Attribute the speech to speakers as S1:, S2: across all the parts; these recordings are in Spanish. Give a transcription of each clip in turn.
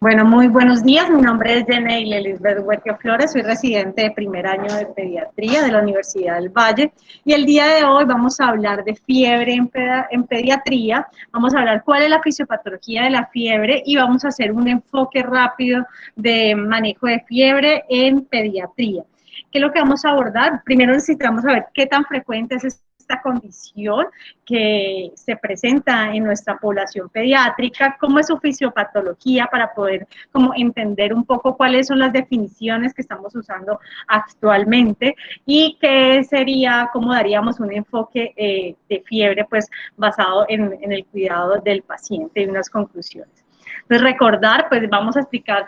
S1: Bueno, muy buenos días. Mi nombre es Jenny Elizabeth Huerquio Flores. Soy residente de primer año de pediatría de la Universidad del Valle. Y el día de hoy vamos a hablar de fiebre en pediatría. Vamos a hablar cuál es la fisiopatología de la fiebre y vamos a hacer un enfoque rápido de manejo de fiebre en pediatría. ¿Qué es lo que vamos a abordar? Primero necesitamos saber qué tan frecuente es esta condición que se presenta en nuestra población pediátrica, cómo es su fisiopatología para poder como entender un poco cuáles son las definiciones que estamos usando actualmente y qué sería, cómo daríamos un enfoque de fiebre pues basado en el cuidado del paciente y unas conclusiones. Entonces recordar, pues vamos a explicar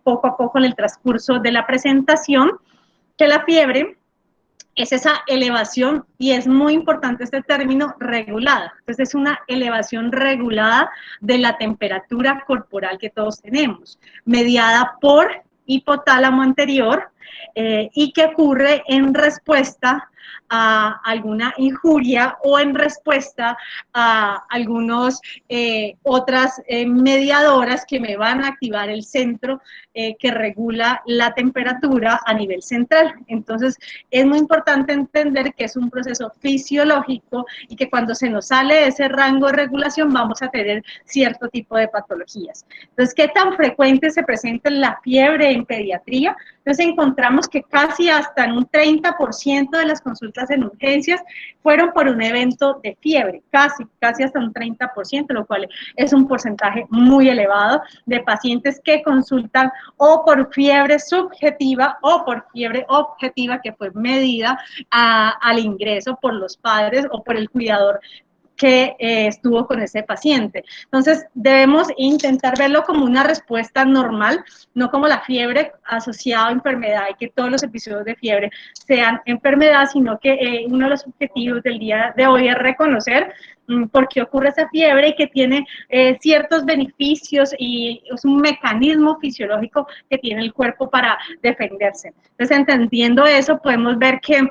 S1: poco a poco en el transcurso de la presentación que la fiebre es esa elevación, y es muy importante este término, regulada. Entonces es una elevación regulada de la temperatura corporal que todos tenemos, mediada por hipotálamo anterior y que ocurre en respuesta a alguna injuria o en respuesta a algunas otras mediadoras que me van a activar el centro que regula la temperatura a nivel central. Entonces, es muy importante entender que es un proceso fisiológico y que cuando se nos sale de ese rango de regulación vamos a tener cierto tipo de patologías. Entonces, ¿qué tan frecuente se presenta la fiebre en pediatría? Entonces, encontramos que casi hasta en un 30% de las consultas en urgencias fueron por un evento de fiebre, casi hasta un 30%, lo cual es un porcentaje muy elevado de pacientes que consultan o por fiebre subjetiva o por fiebre objetiva que fue medida al ingreso por los padres o por el cuidador que estuvo con ese paciente. Entonces, debemos intentar verlo como una respuesta normal, no como la fiebre asociada a enfermedad y que todos los episodios de fiebre sean enfermedad, sino que uno de los objetivos del día de hoy es reconocer por qué ocurre esa fiebre y que tiene ciertos beneficios y es un mecanismo fisiológico que tiene el cuerpo para defenderse. Entonces, entendiendo eso, podemos ver que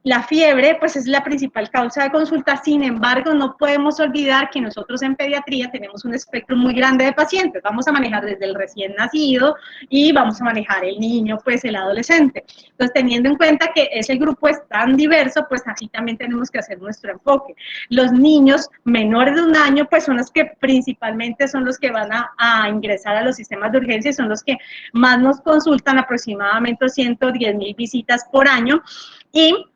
S1: la fiebre, pues es la principal causa de consulta. Sin embargo, no podemos olvidar que nosotros en pediatría tenemos un espectro muy grande de pacientes. Vamos a manejar desde el recién nacido y vamos a manejar el niño, pues el adolescente. Entonces, teniendo en cuenta que ese grupo es tan diverso, pues así también tenemos que hacer nuestro enfoque. Los niños menores de un año, pues son los que principalmente son los que van a ingresar a los sistemas de urgencia y son los que más nos consultan, aproximadamente 110,000 visitas por año. Y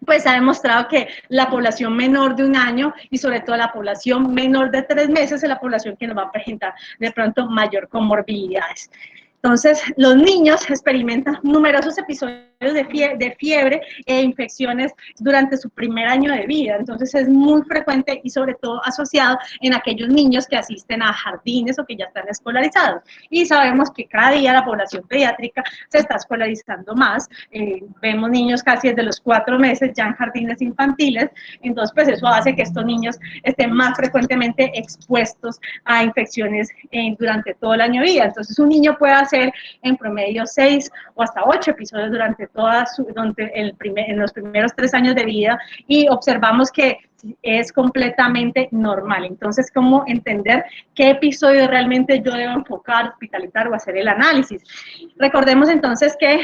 S1: pues ha demostrado que la población menor de un año y sobre todo la población menor de 3 meses es la población que nos va a presentar de pronto mayor comorbilidades. Entonces, los niños experimentan numerosos episodios de fiebre e infecciones durante su primer año de vida. Entonces, es muy frecuente y sobre todo asociado en aquellos niños que asisten a jardines o que ya están escolarizados. Y sabemos que cada día la población pediátrica se está escolarizando más. Vemos niños casi desde los 4 meses ya en jardines infantiles. Entonces, pues eso hace que estos niños estén más frecuentemente expuestos a infecciones durante todo el año de vida. Entonces, un niño puede hacer en promedio 6 o hasta 8 episodios durante en los primeros 3 años de vida y observamos que es completamente normal. Entonces, ¿cómo entender qué episodio realmente yo debo enfocar, hospitalizar o hacer el análisis? Recordemos entonces que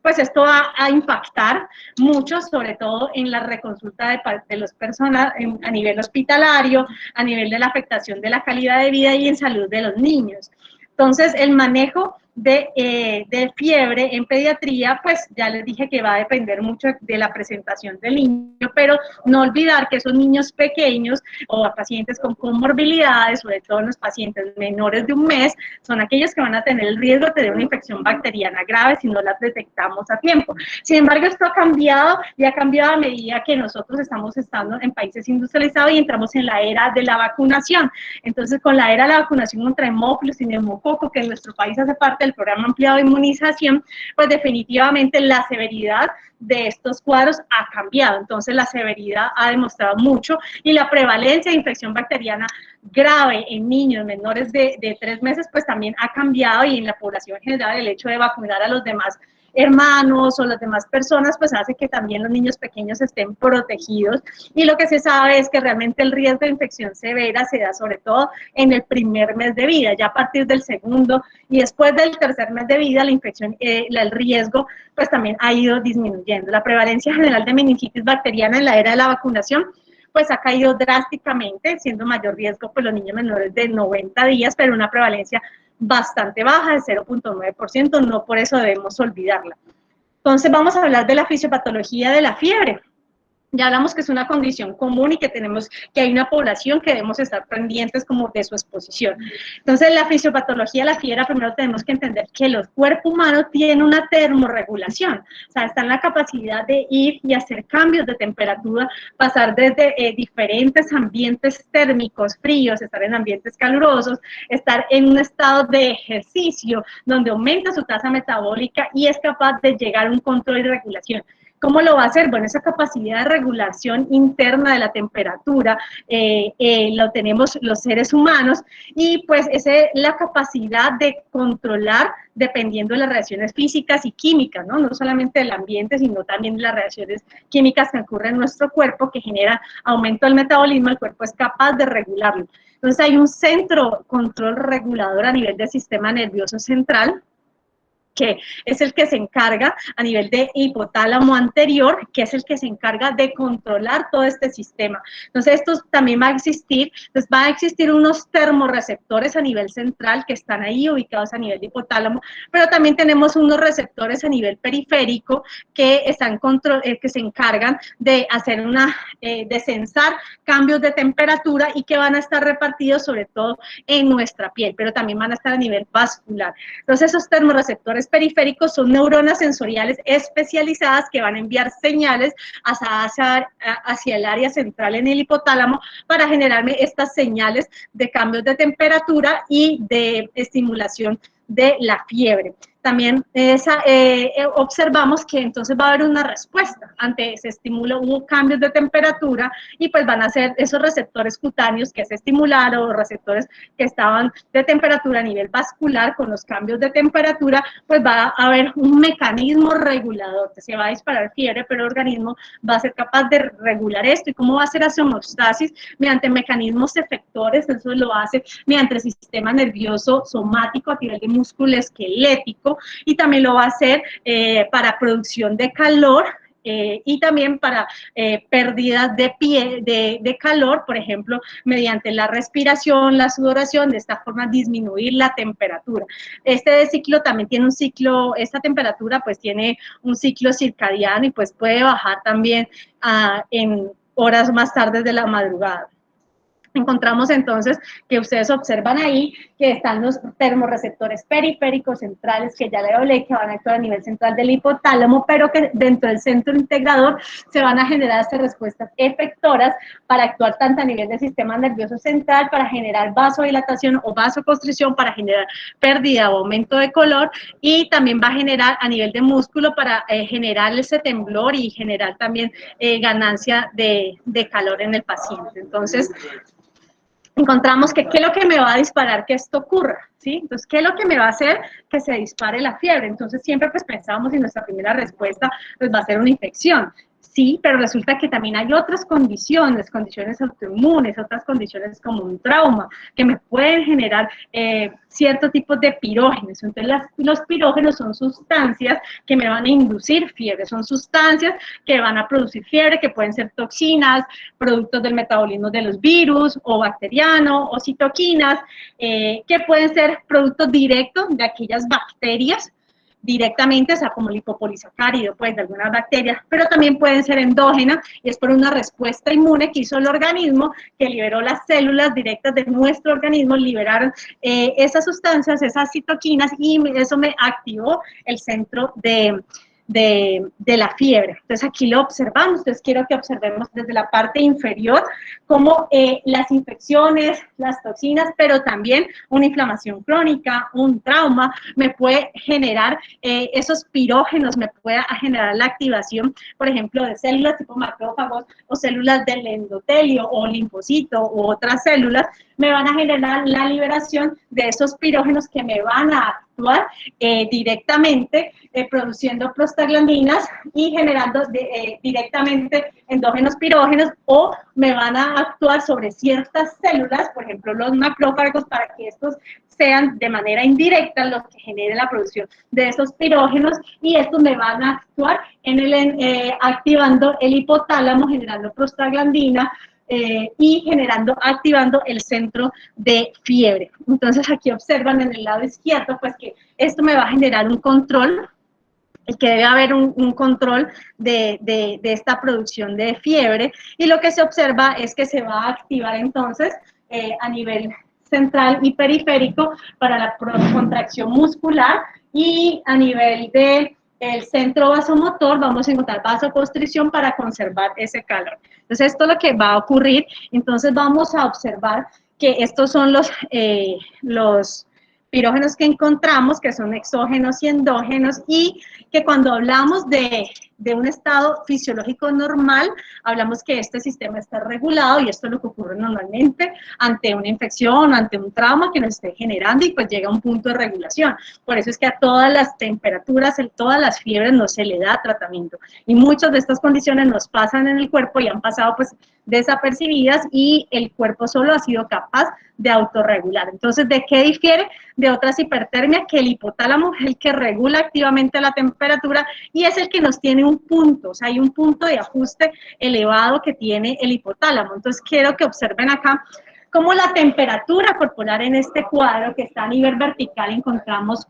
S1: pues esto va a impactar mucho, sobre todo en la reconsulta de las personas a nivel hospitalario, a nivel de la afectación de la calidad de vida y en salud de los niños. Entonces, el manejo de fiebre en pediatría, pues ya les dije que va a depender mucho de la presentación del niño, pero no olvidar que esos niños pequeños o pacientes con comorbilidades, sobre todo los pacientes menores de un mes, son aquellos que van a tener el riesgo de tener una infección bacteriana grave si no las detectamos a tiempo. Sin embargo, esto ha cambiado y ha cambiado a medida que nosotros estamos estando en países industrializados y entramos en la era de la vacunación. Entonces, con la era de la vacunación contra hemófilos y neumococo, que en nuestro país hace parte del programa ampliado de inmunización, pues definitivamente la severidad de estos cuadros ha cambiado. Entonces, la severidad ha demostrado mucho y la prevalencia de infección bacteriana grave en niños menores de 3 meses, pues también ha cambiado y en la población general el hecho de vacunar a los demás hermanos o las demás personas, pues hace que también los niños pequeños estén protegidos. Y lo que se sabe es que realmente el riesgo de infección severa se da sobre todo en el primer mes de vida. Ya a partir del segundo y después del tercer mes de vida, la infección, el riesgo pues también ha ido disminuyendo. La prevalencia general de meningitis bacteriana en la era de la vacunación pues ha caído drásticamente, siendo mayor riesgo pues los niños menores de 90 días, pero una prevalencia bastante baja, de 0.9%, no por eso debemos olvidarla. Entonces vamos a hablar de la fisiopatología de la fiebre. Ya hablamos que es una condición común y que hay una población que debemos estar pendientes como de su exposición. Entonces, la fisiopatología de la fiebre, primero tenemos que entender que el cuerpo humano tiene una termorregulación, o sea, está en la capacidad de ir y hacer cambios de temperatura, pasar desde diferentes ambientes térmicos, fríos, estar en ambientes calurosos, estar en un estado de ejercicio donde aumenta su tasa metabólica y es capaz de llegar a un control y regulación. ¿Cómo lo va a hacer? Bueno, esa capacidad de regulación interna de la temperatura lo tenemos los seres humanos y pues es la capacidad de controlar dependiendo de las reacciones físicas y químicas, ¿no? No solamente del ambiente, sino también de las reacciones químicas que ocurren en nuestro cuerpo que genera aumento del metabolismo, el cuerpo es capaz de regularlo. Entonces hay un centro control regulador a nivel del sistema nervioso central, que es el que se encarga a nivel de hipotálamo anterior, que es el que se encarga de controlar todo este sistema. Entonces, esto también va a existir, entonces va a existir unos termorreceptores a nivel central que están ahí ubicados a nivel de hipotálamo, pero también tenemos unos receptores a nivel periférico que se encargan de hacer de sensar cambios de temperatura y que van a estar repartidos sobre todo en nuestra piel, pero también van a estar a nivel vascular. Entonces, esos termorreceptores periféricos son neuronas sensoriales especializadas que van a enviar señales hacia el área central en el hipotálamo para generarme estas señales de cambios de temperatura y de estimulación de la fiebre. También observamos que entonces va a haber una respuesta ante ese estímulo, hubo cambios de temperatura y pues van a ser esos receptores cutáneos que se estimularon, o receptores que estaban de temperatura a nivel vascular con los cambios de temperatura, pues va a haber un mecanismo regulador, que se va a disparar fiebre, pero el organismo va a ser capaz de regular esto. ¿Y cómo va a ser la homeostasis? Mediante mecanismos efectores, eso lo hace mediante el sistema nervioso somático a nivel de músculo esquelético, y también lo va a hacer para producción de calor y también para pérdidas de calor, por ejemplo, mediante la respiración, la sudoración, de esta forma disminuir la temperatura. Este ciclo también tiene un ciclo, esta temperatura pues tiene un ciclo circadiano y pues puede bajar también en horas más tarde de la madrugada. Encontramos entonces que ustedes observan ahí que están los termorreceptores periféricos centrales, que ya le hablé, que van a actuar a nivel central del hipotálamo, pero que dentro del centro integrador se van a generar estas respuestas efectoras para actuar tanto a nivel del sistema nervioso central, para generar vasodilatación o vasoconstricción, para generar pérdida o aumento de color, y también va a generar a nivel de músculo para generar ese temblor y generar también ganancia de calor en el paciente. Entonces, encontramos que qué es lo que me va a disparar que esto ocurra, ¿sí? Entonces, ¿qué es lo que me va a hacer que se dispare la fiebre? Entonces, siempre pues pensábamos en nuestra primera respuesta, pues va a ser una infección. Sí, pero resulta que también hay otras condiciones autoinmunes, otras condiciones como un trauma, que me pueden generar ciertos tipos de pirógenos. Entonces, los pirógenos son sustancias que me van a inducir fiebre, son sustancias que van a producir fiebre, que pueden ser toxinas, productos del metabolismo de los virus, o bacterianos, o citoquinas, que pueden ser productos directos de aquellas bacterias, directamente, o sea, como el lipopolisacárido, pues, de algunas bacterias, pero también pueden ser endógenas, y es por una respuesta inmune que hizo el organismo, que liberó las células directas de nuestro organismo, liberaron esas sustancias, esas citoquinas, y eso me activó el centro de la fiebre. Entonces aquí lo observamos, entonces quiero que observemos desde la parte inferior cómo las infecciones, las toxinas, pero también una inflamación crónica, un trauma, me puede generar esos pirógenos, me puede generar la activación, por ejemplo, de células tipo macrófagos o células del endotelio o linfocito u otras células, me van a generar la liberación de esos pirógenos que me van a actuar directamente produciendo prostaglandinas y generando directamente endógenos pirógenos, o me van a actuar sobre ciertas células, por ejemplo los macrófagos, para que estos sean de manera indirecta los que generen la producción de esos pirógenos, y estos me van a actuar activando el hipotálamo, generando prostaglandina, y activando el centro de fiebre. Entonces aquí observan en el lado izquierdo pues que esto me va a generar un control, que debe haber un control de esta producción de fiebre, y lo que se observa es que se va a activar entonces a nivel central y periférico para la contracción muscular, y a nivel de el centro vasomotor vamos a encontrar vasoconstricción para conservar ese calor. Entonces esto es lo que va a ocurrir. Entonces vamos a observar que estos son los pirógenos que encontramos, que son exógenos y endógenos, y que cuando hablamos de un estado fisiológico normal, hablamos que este sistema está regulado, y esto es lo que ocurre normalmente ante una infección, ante un trauma que nos esté generando, y pues llega a un punto de regulación. Por eso es que a todas las temperaturas, a todas las fiebres no se le da tratamiento, y muchas de estas condiciones nos pasan en el cuerpo y han pasado pues desapercibidas, y el cuerpo solo ha sido capaz de autorregular. Entonces, ¿de qué difiere de otras hipertermias? Que el hipotálamo es el que regula activamente la temperatura, y es el que nos tiene un punto, o sea, hay un punto de ajuste elevado que tiene el hipotálamo. Entonces, quiero que observen acá cómo la temperatura corporal en este cuadro, que está a nivel vertical, encontramos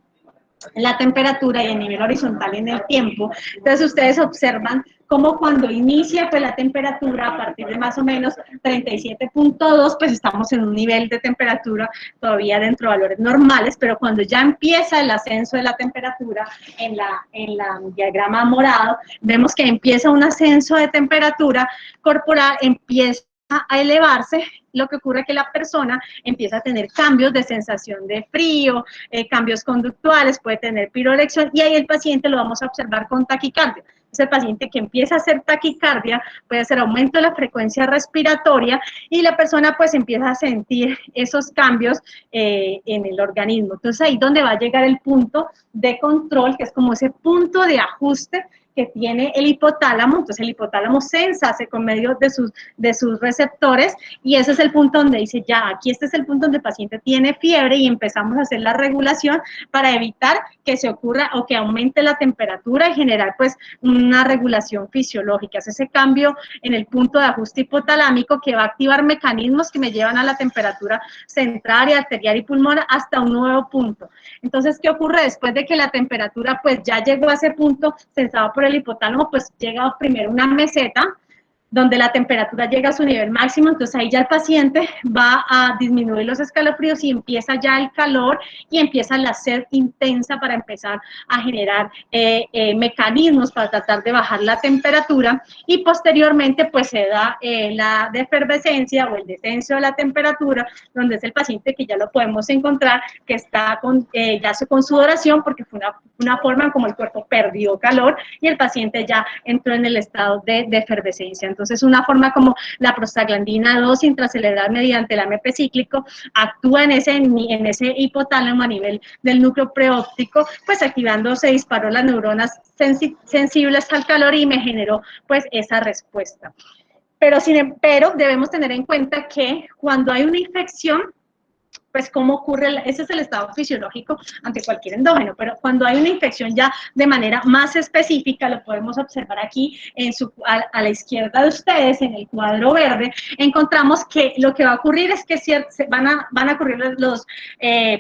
S1: la temperatura, y a nivel horizontal en el tiempo. Entonces ustedes observan cómo cuando inicia pues la temperatura a partir de más o menos 37.2, pues estamos en un nivel de temperatura todavía dentro de valores normales, pero cuando ya empieza el ascenso de la temperatura en la diagrama morado, vemos que empieza un ascenso de temperatura corporal, empieza a elevarse, lo que ocurre es que la persona empieza a tener cambios de sensación de frío, cambios conductuales, puede tener pirolección, y ahí el paciente lo vamos a observar con taquicardia. Es el paciente que empieza a hacer taquicardia, puede hacer aumento de la frecuencia respiratoria, y la persona pues empieza a sentir esos cambios en el organismo. Entonces ahí es donde va a llegar el punto de control, que es como ese punto de ajuste que tiene el hipotálamo. Entonces el hipotálamo hace con medio de sus receptores, y ese es el punto donde dice, ya, aquí este es el punto donde el paciente tiene fiebre, y empezamos a hacer la regulación para evitar que se ocurra o que aumente la temperatura y generar pues una regulación fisiológica. Es ese cambio en el punto de ajuste hipotalámico que va a activar mecanismos que me llevan a la temperatura central y arterial y pulmonar hasta un nuevo punto. Entonces, ¿qué ocurre después de que la temperatura pues ya llegó a ese punto sensado por el hipotálamo? Pues llega primero una meseta, donde la temperatura llega a su nivel máximo. Entonces ahí ya el paciente va a disminuir los escalofríos, y empieza ya el calor, y empieza la sed intensa para empezar a generar mecanismos para tratar de bajar la temperatura, y posteriormente pues se da la defervescencia o el descenso de la temperatura, donde es el paciente que ya lo podemos encontrar, que está ya con sudoración, porque fue una forma en como el cuerpo perdió calor, y el paciente ya entró en el estado de efervescencia. Entonces, una forma como la prostaglandina 2 intracelular mediante el AMP cíclico actúa en ese hipotálamo a nivel del núcleo preóptico, pues activando, se disparó las neuronas sensibles al calor, y me generó pues esa respuesta. Pero debemos tener en cuenta que cuando hay una infección, pues cómo ocurre, ese es el estado fisiológico ante cualquier endógeno, pero cuando hay una infección ya de manera más específica, lo podemos observar aquí a la izquierda de ustedes, en el cuadro verde, encontramos que lo que va a ocurrir es que van a ocurrir los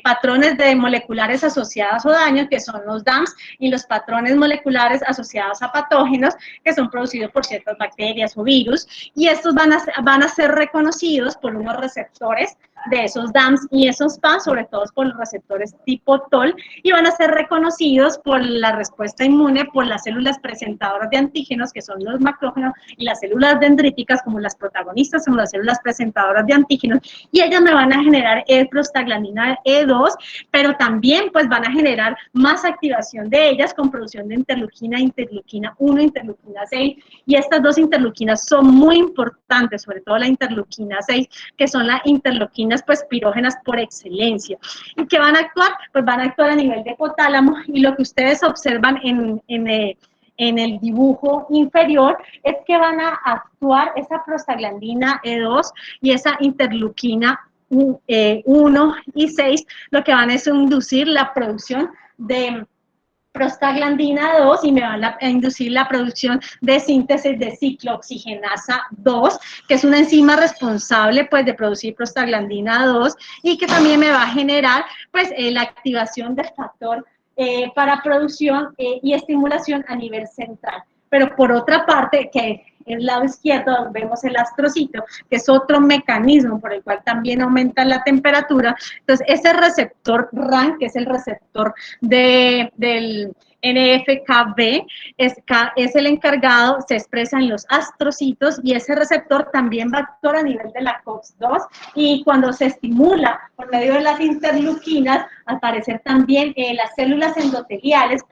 S1: patrones moleculares asociados a daños, que son los DAMS, y los patrones moleculares asociados a patógenos, que son producidos por ciertas bacterias o virus, y estos van a ser reconocidos por unos receptores de esos DAMS y esos PAS, sobre todo por los receptores tipo TOL, y van a ser reconocidos por la respuesta inmune, por las células presentadoras de antígenos, que son los macrógenos, y las células dendríticas, como las protagonistas, como las células presentadoras de antígenos, y ellas me van a generar prostaglandina E2, pero también pues van a generar más activación de ellas con producción de interleuquina 1, interleuquina 6, y estas dos interleuquinas son muy importantes, sobre todo la interleuquina 6, que son la interleuquina proteínas pues pirógenas por excelencia. ¿Y qué van a actuar? Pues van a actuar a nivel de hipotálamo, y lo que ustedes observan en el dibujo inferior es que van a actuar esa prostaglandina E2 y esa interleuquina 1 y 6, lo que van es inducir la producción de prostaglandina 2 y me van a inducir la producción de síntesis de ciclooxigenasa 2, que es una enzima responsable pues de producir prostaglandina 2 y que también me va a generar pues la activación del factor para producción y estimulación a nivel central. Pero por otra parte, que en el lado izquierdo vemos el astrocito, que es otro mecanismo por el cual también aumenta la temperatura. Entonces, ese receptor RAN, que es el receptor del NF-κB, es el encargado, se expresa en los astrocitos, y ese receptor también va a actuar a nivel de la COX-2, y cuando se estimula por medio de las interleuquinas, al parecer también las células endoteliales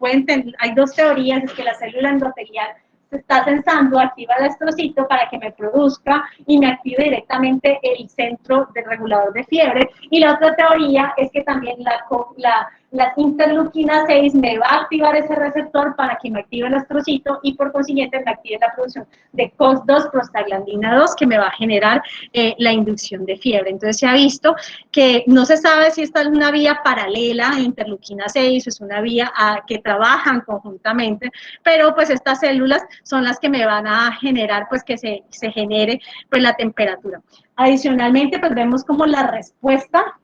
S1: hay dos teorías, es que la célula endotelial se está tensando, activa el astrocito para que me produzca y me active directamente el centro del regulador de fiebre, y la otra teoría es que también la interleuquina 6 me va a activar ese receptor para que me active el astrocito y por consiguiente me active la producción de COX-2, prostaglandina 2, que me va a generar la inducción de fiebre. Entonces se ha visto que no se sabe si esta es una vía paralela a interleuquina 6 o es una vía que trabajan conjuntamente, pero pues estas células son las que me van a generar pues que se genere pues la temperatura. Adicionalmente pues vemos como la respuesta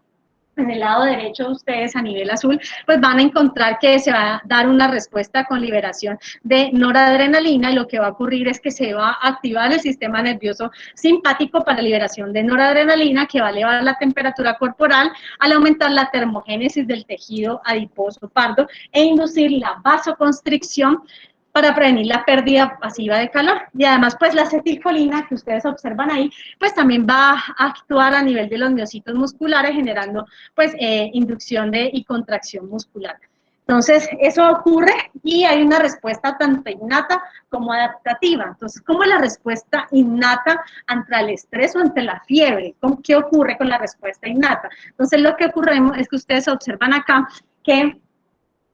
S1: en el lado derecho de ustedes a nivel azul, pues van a encontrar que se va a dar una respuesta con liberación de noradrenalina, y lo que va a ocurrir es que se va a activar el sistema nervioso simpático para liberación de noradrenalina, que va a elevar la temperatura corporal al aumentar la termogénesis del tejido adiposo pardo e inducir la vasoconstricción para prevenir la pérdida pasiva de calor. Y además, pues la acetilcolina que ustedes observan ahí, pues también va a actuar a nivel de los miocitos musculares, generando pues inducción y contracción muscular. Entonces, eso ocurre y hay una respuesta tanto innata como adaptativa. Entonces, ¿cómo es la respuesta innata ante el estrés o ante la fiebre? ¿Qué ocurre con la respuesta innata? Entonces, lo que ocurre es que ustedes observan acá que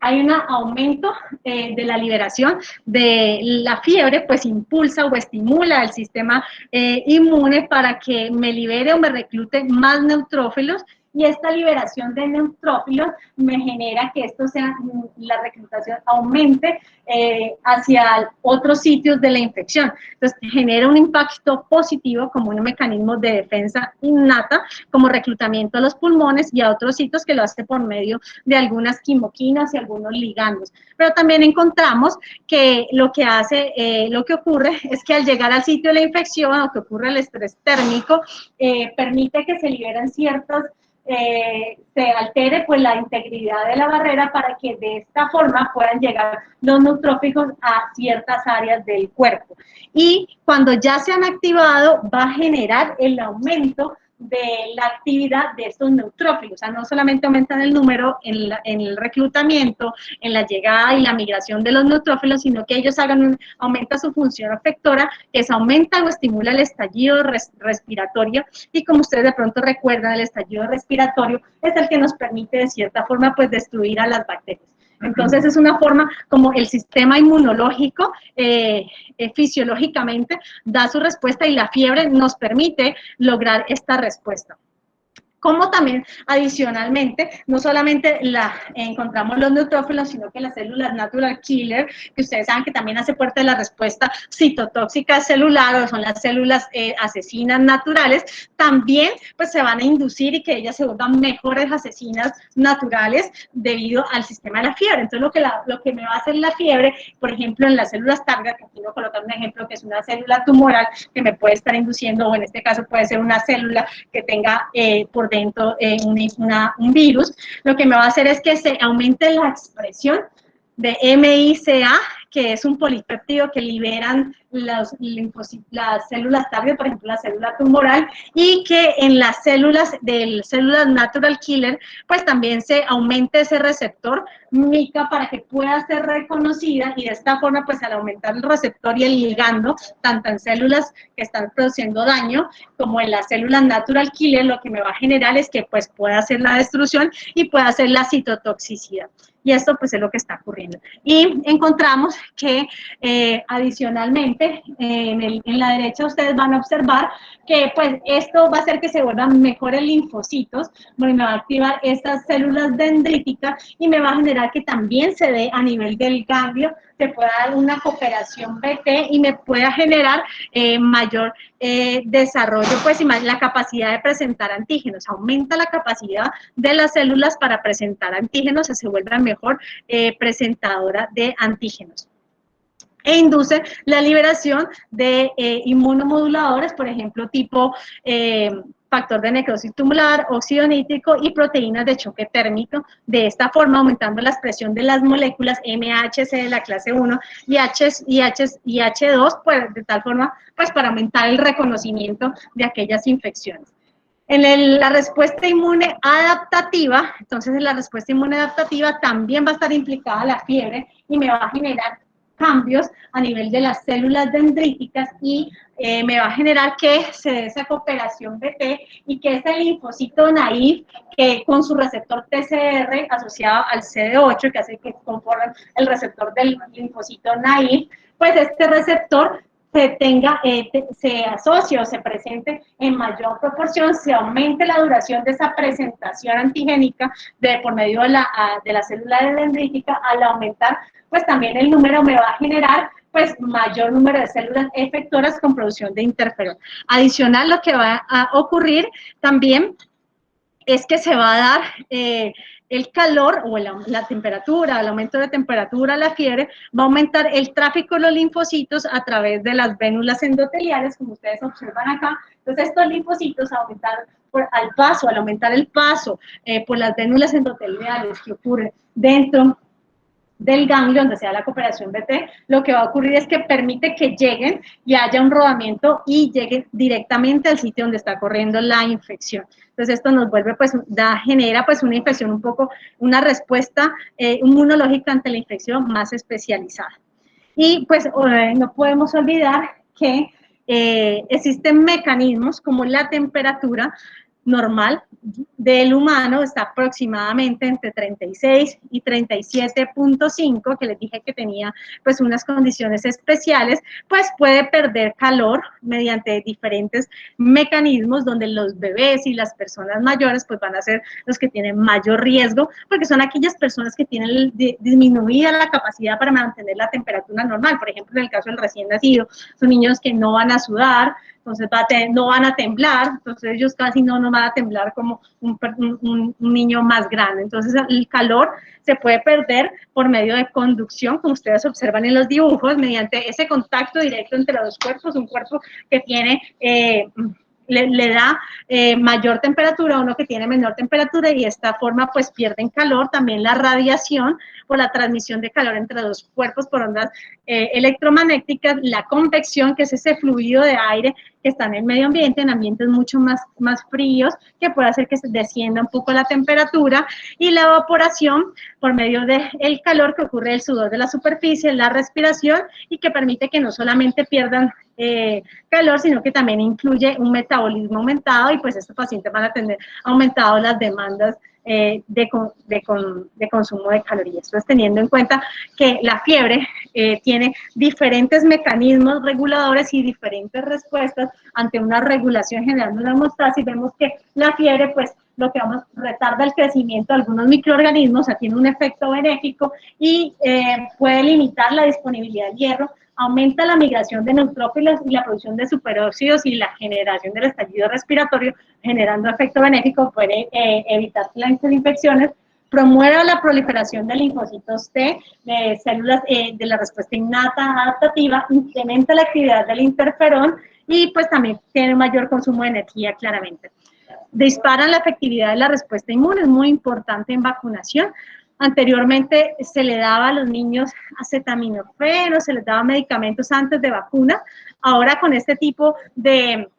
S1: hay un aumento de la liberación de la fiebre, pues impulsa o estimula el sistema inmune para que me libere o me reclute más neutrófilos, y esta liberación de neutrófilos me genera que esto sea, la reclutación aumente hacia otros sitios de la infección. Entonces, genera un impacto positivo como un mecanismo de defensa innata, como reclutamiento a los pulmones y a otros sitios, que lo hace por medio de algunas quimoquinas y algunos ligandos. Pero también encontramos que lo que ocurre es que al llegar al sitio de la infección, o que ocurre el estrés térmico, permite que se liberen se altere pues la integridad de la barrera, para que de esta forma puedan llegar los neutrófilos a ciertas áreas del cuerpo. Y cuando ya se han activado, va a generar el aumento de la actividad de estos neutrófilos. O sea, no solamente aumentan el número en el reclutamiento, en la llegada y la migración de los neutrófilos, sino que ellos aumenta su función efectora, que se aumenta o estimula el estallido respiratorio, y como ustedes de pronto recuerdan, el estallido respiratorio es el que nos permite de cierta forma pues destruir a las bacterias. Entonces es una forma como el sistema inmunológico fisiológicamente da su respuesta, y la fiebre nos permite lograr esta respuesta. Como también adicionalmente, no solamente encontramos los neutrófilos, sino que las células natural killer, que ustedes saben que también hace parte de la respuesta citotóxica celular, o son las células asesinas naturales, también pues se van a inducir, y que ellas se vuelvan mejores asesinas naturales debido al sistema de la fiebre. Entonces lo que me va a hacer la fiebre, por ejemplo, en las células target, que aquí voy a colocar un ejemplo, que es una célula tumoral que me puede estar induciendo, o en este caso puede ser una célula que tenga por dentro un virus, lo que me va a hacer es que se aumente la expresión de MICA, que es un polipéptido que liberan las células target, por ejemplo, la célula tumoral, y que en las células natural killer, pues también se aumente ese receptor mica para que pueda ser reconocida y de esta forma, pues al aumentar el receptor y el ligando, tanto en células que están produciendo daño como en las células natural killer, lo que me va a generar es que pues pueda hacer la destrucción y pueda hacer la citotoxicidad. Y esto pues es lo que está ocurriendo. Y encontramos que adicionalmente en la derecha ustedes van a observar que pues esto va a hacer que se vuelvan mejores linfocitos, porque me va a activar estas células dendríticas y me va a generar que también se dé a nivel del ganglio, se pueda dar una cooperación BT y me pueda generar mayor desarrollo, pues y más la capacidad de presentar antígenos, aumenta la capacidad de las células para presentar antígenos, se vuelve mejor presentadora de antígenos. E induce la liberación de inmunomoduladores, por ejemplo, tipo factor de necrosis tubular, óxido nítrico y proteínas de choque térmico, de esta forma aumentando la expresión de las moléculas MHC de la clase 1 y H2, pues, de tal forma pues, para aumentar el reconocimiento de aquellas infecciones. La respuesta inmune adaptativa, entonces en la respuesta inmune adaptativa también va a estar implicada la fiebre y me va a generar cambios a nivel de las células dendríticas y me va a generar que se dé esa cooperación BT y que ese linfocito naïf que con su receptor TCR asociado al CD8 que hace que conformen el receptor del linfocito naïf, pues este receptor se asocie o se presente en mayor proporción, se aumente la duración de esa presentación antigénica por medio de la célula dendrítica, al aumentar, pues también el número me va a generar pues mayor número de células efectoras con producción de interferón. Adicional, lo que va a ocurrir también es que se va a dar el calor o la temperatura, el aumento de temperatura, la fiebre, va a aumentar el tráfico de los linfocitos a través de las vénulas endoteliales, como ustedes observan acá. Entonces, estos linfocitos aumentar al aumentar el paso por las vénulas endoteliales que ocurren dentro del ganglio, donde sea la cooperación BT, lo que va a ocurrir es que permite que lleguen y haya un rodamiento y lleguen directamente al sitio donde está corriendo la infección. Entonces esto nos vuelve, pues, genera pues una infección un poco, una respuesta inmunológica ante la infección más especializada. Y pues no podemos olvidar que existen mecanismos como la temperatura normal del humano está aproximadamente entre 36 y 37.5, que les dije que tenía pues unas condiciones especiales, pues puede perder calor mediante diferentes mecanismos donde los bebés y las personas mayores pues van a ser los que tienen mayor riesgo, porque son aquellas personas que tienen disminuida la capacidad para mantener la temperatura normal. Por ejemplo, en el caso del recién nacido, son niños que no van a sudar, entonces no van a temblar, entonces ellos casi no van a temblar como un niño más grande. Entonces el calor se puede perder por medio de conducción, como ustedes observan en los dibujos, mediante ese contacto directo entre los cuerpos, un cuerpo que tiene... le da mayor temperatura a uno que tiene menor temperatura y de esta forma pues pierden calor, también la radiación por la transmisión de calor entre los cuerpos por ondas electromagnéticas, la convección, que es ese fluido de aire que está en el medio ambiente, en ambientes mucho más fríos, que puede hacer que se descienda un poco la temperatura, y la evaporación por medio del calor que ocurre el sudor de la superficie, la respiración, y que permite que no solamente pierdan calor, sino que también incluye un metabolismo aumentado y pues estos pacientes van a tener aumentado las demandas de consumo de calorías. Entonces, teniendo en cuenta que la fiebre tiene diferentes mecanismos reguladores y diferentes respuestas ante una regulación general de la homeostasis, vemos que la fiebre, pues, lo que vamos, retarda el crecimiento de algunos microorganismos, o sea, tiene un efecto benéfico y puede limitar la disponibilidad de hierro, aumenta la migración de neutrófilos y la producción de superóxidos y la generación del estallido respiratorio, generando efecto benéfico, puede evitar las infecciones, promueve la proliferación de linfocitos T, de células de la respuesta innata adaptativa, incrementa la actividad del interferón y pues también tiene mayor consumo de energía claramente. Disparan la efectividad de la respuesta inmune, es muy importante en vacunación. Anteriormente se le daba a los niños acetaminofén, se les daba medicamentos antes de vacuna. Ahora con este tipo de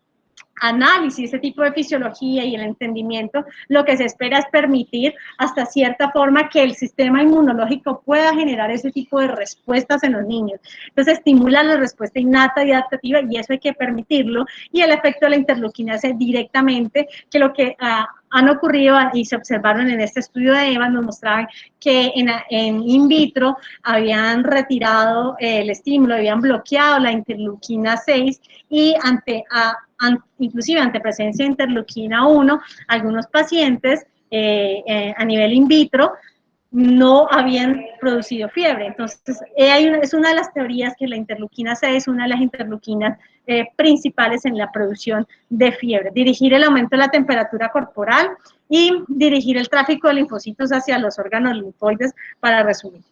S1: análisis, ese tipo de fisiología y el entendimiento, lo que se espera es permitir hasta cierta forma que el sistema inmunológico pueda generar ese tipo de respuestas en los niños. Entonces estimula la respuesta innata y adaptativa y eso hay que permitirlo, y el efecto de la interleuquina es directamente que lo que han ocurrido y se observaron en este estudio de Eva, nos mostraban que en in vitro habían retirado el estímulo, habían bloqueado la interleuquina 6 y inclusive ante presencia de interleuquina 1, algunos pacientes a nivel in vitro no habían producido fiebre. Entonces, es una de las teorías que la interleuquina 6 es una de las interleuquinas principales en la producción de fiebre. Dirigir el aumento de la temperatura corporal y dirigir el tráfico de linfocitos hacia los órganos linfoides, para resumir.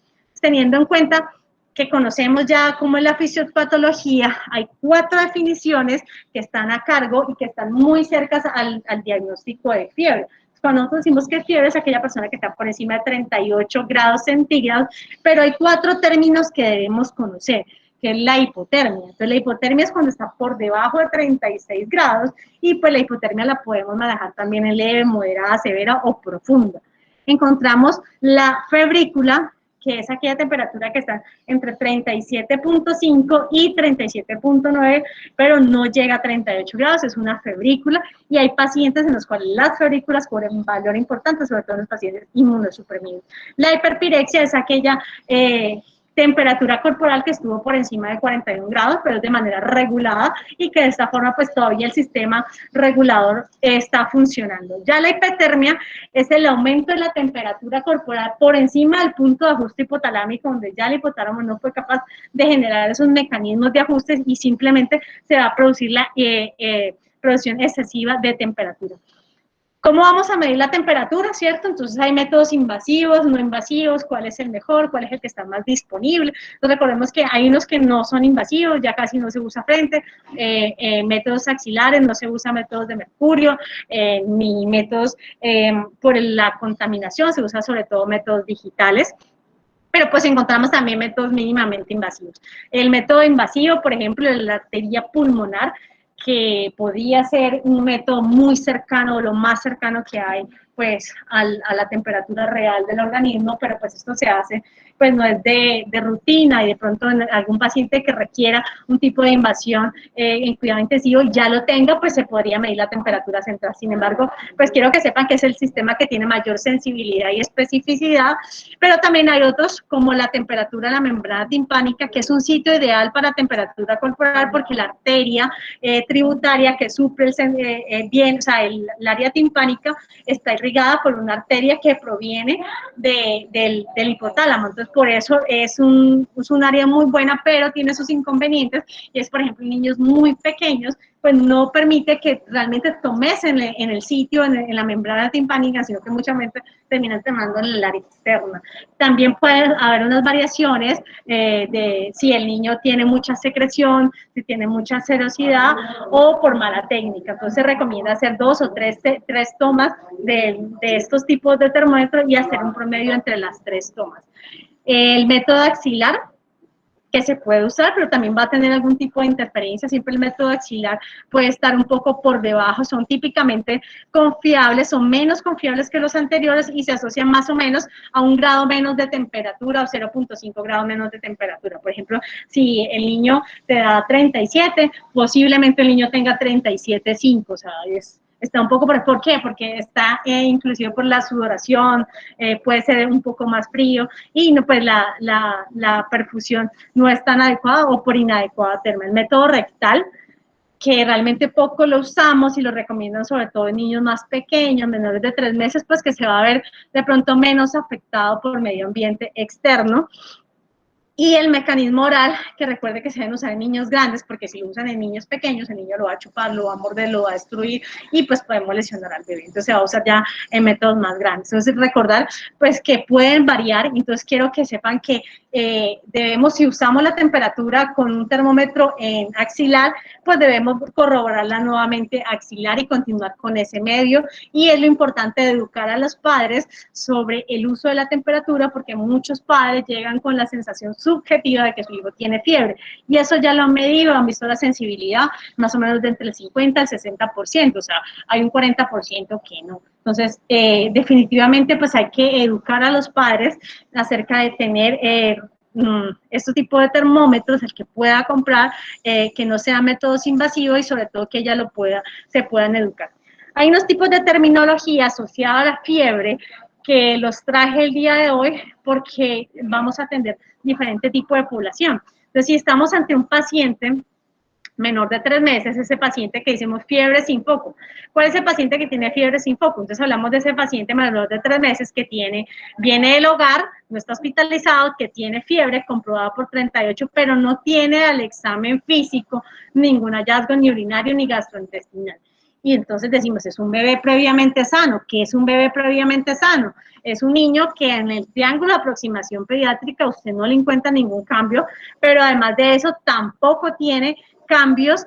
S1: Teniendo en cuenta que conocemos ya cómo es la fisiopatología, hay 4 definiciones que están a cargo y que están muy cercas al diagnóstico de fiebre. Cuando nosotros decimos que fiebre es aquella persona que está por encima de 38 grados centígrados, pero hay 4 términos que debemos conocer, que es la hipotermia. Entonces, la hipotermia es cuando está por debajo de 36 grados, y pues la hipotermia la podemos manejar también en leve, moderada, severa o profunda. Encontramos la febrícula, que es aquella temperatura que está entre 37.5 y 37.9, pero no llega a 38 grados, es una febrícula, y hay pacientes en los cuales las febrículas cobran un valor importante, sobre todo en los pacientes inmunosuprimidos. La hiperpirexia es aquella temperatura corporal que estuvo por encima de 41 grados, pero de manera regulada, y que de esta forma pues todavía el sistema regulador está funcionando. Ya la hipertermia es el aumento de la temperatura corporal por encima del punto de ajuste hipotalámico, donde ya el hipotálamo no fue capaz de generar esos mecanismos de ajustes y simplemente se va a producir la producción excesiva de temperatura. ¿Cómo vamos a medir la temperatura, cierto? Entonces hay métodos invasivos, no invasivos, cuál es el mejor, cuál es el que está más disponible. Entonces recordemos que hay unos que no son invasivos, ya casi no se usa frente, métodos axilares, no se usa métodos de mercurio, ni métodos por la contaminación, se usa sobre todo métodos digitales. Pero pues encontramos también métodos mínimamente invasivos. El método invasivo, por ejemplo, es la arteria pulmonar, que podría ser un método muy cercano, o lo más cercano que hay, pues, a la temperatura real del organismo, pero pues esto se hace, pues no es de rutina, y de pronto en algún paciente que requiera un tipo de invasión en cuidado intensivo ya lo tenga, pues se podría medir la temperatura central. Sin embargo, pues quiero que sepan que es el sistema que tiene mayor sensibilidad y especificidad, pero también hay otros como la temperatura de la membrana timpánica, que es un sitio ideal para temperatura corporal porque la arteria tributaria que suple bien, o sea, el área timpánica está irrigada por una arteria que proviene del hipotálamo. Entonces, por eso es un área muy buena, pero tiene sus inconvenientes, y es, por ejemplo, en niños muy pequeños, pues no permite que realmente tomes en el sitio, en la membrana timpánica, sino que muchas veces terminan tomando en el área externa. También puede haber unas variaciones de si el niño tiene mucha secreción, si tiene mucha serosidad o por mala técnica. Entonces se recomienda hacer 2 o 3 tomas de estos tipos de termómetros y hacer un promedio entre las 3 tomas. El método axilar, que se puede usar, pero también va a tener algún tipo de interferencia. Siempre el método axilar puede estar un poco por debajo, son típicamente confiables, son menos confiables que los anteriores y se asocian más o menos a 1 grado menos de temperatura o 0.5 grados menos de temperatura. Por ejemplo, si el niño te da 37, posiblemente el niño tenga 37.5, o sea, está un poco, ¿por qué? Porque está inclusive por la sudoración, puede ser un poco más frío y no, pues la perfusión no es tan adecuada o por inadecuada terma. El método rectal, que realmente poco lo usamos y lo recomiendan sobre todo en niños más pequeños, menores de 3 meses, pues que se va a ver de pronto menos afectado por medio ambiente externo. Y el mecanismo oral, que recuerde que se deben usar en niños grandes, porque si lo usan en niños pequeños, el niño lo va a chupar, lo va a morder, lo va a destruir y pues podemos lesionar al bebé. Entonces se va a usar ya en métodos más grandes. Entonces recordar pues que pueden variar, entonces quiero que sepan que debemos, si usamos la temperatura con un termómetro en axilar, pues debemos corroborarla nuevamente axilar y continuar con ese medio. Y es lo importante de educar a los padres sobre el uso de la temperatura, porque muchos padres llegan con la sensación subjetiva de que su hijo tiene fiebre. Y eso ya lo han medido, han visto la sensibilidad más o menos de entre el 50 al 60%, o sea, hay un 40% que no. Entonces, definitivamente, pues hay que educar a los padres acerca de tener este tipo de termómetros, el que pueda comprar, que no sean métodos invasivos y sobre todo que ella se puedan educar. Hay unos tipos de terminología asociada a la fiebre que los traje el día de hoy porque vamos a atender diferente tipo de población. Entonces, si estamos ante un paciente menor de 3 meses, ese paciente que decimos fiebre sin foco. ¿Cuál es el paciente que tiene fiebre sin foco? Entonces hablamos de ese paciente menor de 3 meses que viene del hogar, no está hospitalizado, que tiene fiebre comprobada por 38, pero no tiene al examen físico ningún hallazgo ni urinario ni gastrointestinal. Y entonces decimos, es un bebé previamente sano. ¿Qué es un bebé previamente sano? Es un niño que en el triángulo de aproximación pediátrica usted no le encuentra ningún cambio, pero además de eso tampoco tiene cambios,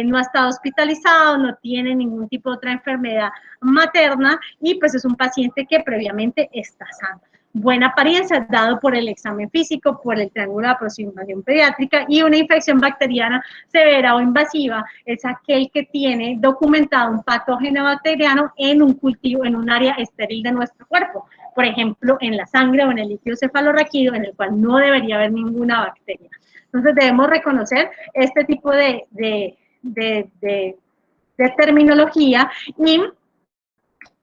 S1: no ha estado hospitalizado, no tiene ningún tipo de otra enfermedad materna y pues es un paciente que previamente está sano. Buena apariencia, dado por el examen físico, por el triángulo de aproximación pediátrica, y una infección bacteriana severa o invasiva es aquel que tiene documentado un patógeno bacteriano en un cultivo, en un área estéril de nuestro cuerpo, por ejemplo, en la sangre o en el líquido cefalorraquídeo, en el cual no debería haber ninguna bacteria. Entonces debemos reconocer este tipo de terminología y